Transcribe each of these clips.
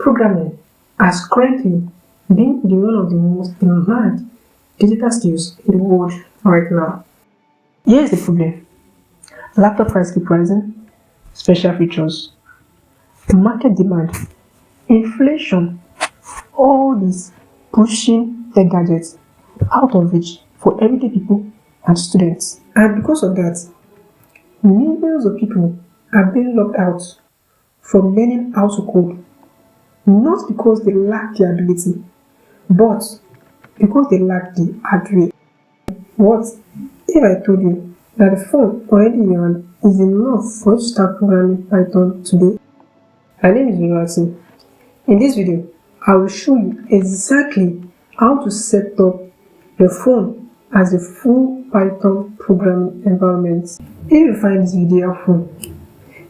Programming has currently been one of the most demand digital skills in the world right now. Here is the problem. Laptop prices keep rising, special features, market demand, inflation, all this pushing tech gadgets out of reach for everyday people and students. And because of that, millions of people are being locked out from learning how to code, not because they lack the ability, but because they lack the hardware. What if I told you that the phone already in your hand is enough for you to start programming Python today? My name is Vivacy. In this video, I will show you exactly how to set up your phone as a full Python programming environment. If you find this video helpful,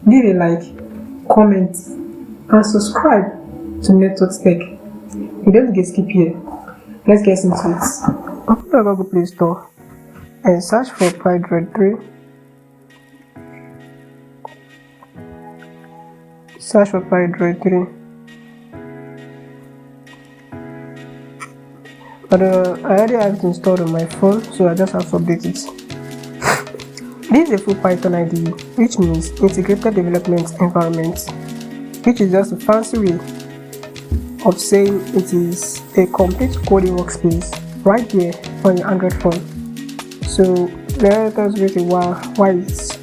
give a like, comment, and subscribe to NetworthTech. You don't get skip here. Let's get into it. Open the Google Play Store and search for Pydroid 3. Search for Pydroid 3. But I already have it installed on my phone, so I just have to update it. This is a full Python IDE, which means Integrated Development Environment, which is just a fancy way of saying it is a complete coding workspace right there on your Android phone. So let us wait a while it's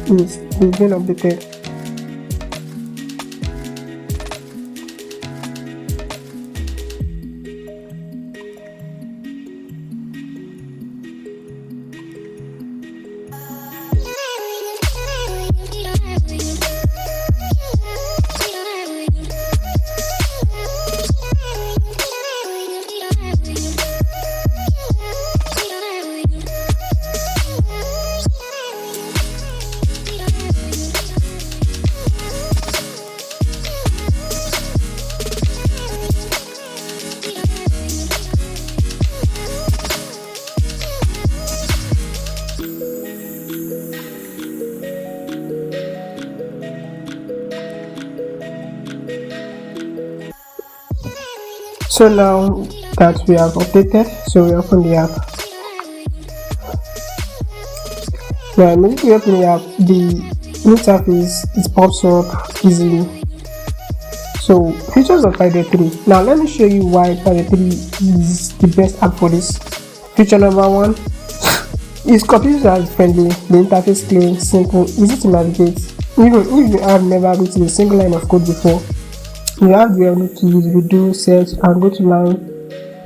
being updated. So now that we have updated, so we open the app. Now immediately open the app, the interface it pops up easily. So features of Pydroid 3. Now let me show you why Pydroid 3 is the best app for this. Feature number 1 is computer friendly. The interface clean, simple, easy to navigate. Even if you have never written a single line of code before, you have the ability to redo, search, and go to line.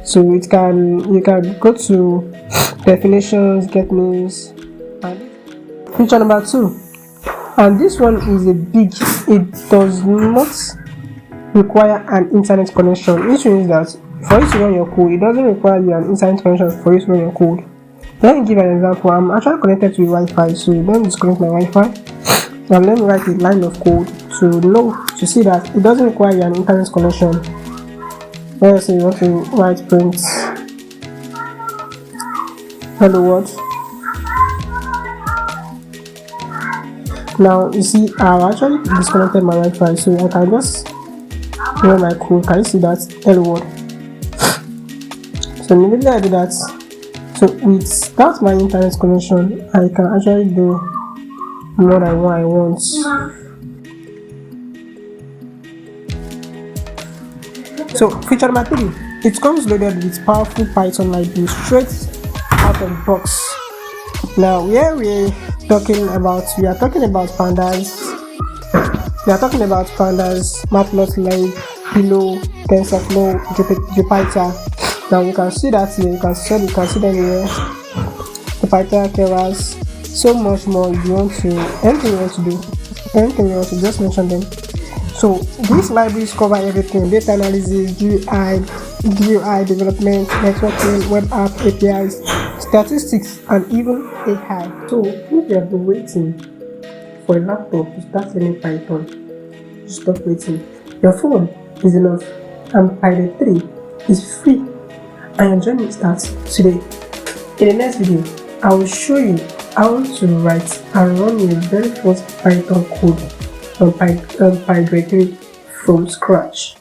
So you can go to definitions, get names. And feature number 2, and this one is a big. It does not require an internet connection, which means that for you to run your code, it doesn't require you an internet connection for you to run your code. Let me give an example. I'm actually connected to Wi-Fi, so let me disconnect my Wi-Fi and let me write a line of code to see that it doesn't require an internet connection. Let's say you want to write print hello world. Now you see I've actually disconnected my Wi-Fi, so I can just run my code. Can you see that hello world? So immediately I do that, so without my internet connection, I can actually do what I want. So feature number 3, it comes loaded with powerful Python IDE straight out of the box. Now here we are talking about Pandas. We are talking about Pandas, Matplotlib, Pillow, TensorFlow, Jupyter. Now you can see that here. You can see them here. Jupyter, Keras, so much more. If you want to, anything you want to do, anything you want to, just mention them. So these libraries cover everything: data analysis, GUI development, networking, web app, APIs, statistics, and even AI. So if you have been waiting for a laptop to start learning Python, stop waiting. Your phone is enough, and Pydroid 3 is free, and your journey starts today. In the next video, I will show you how to write and run your very first Python code on Pydroid 3 from scratch.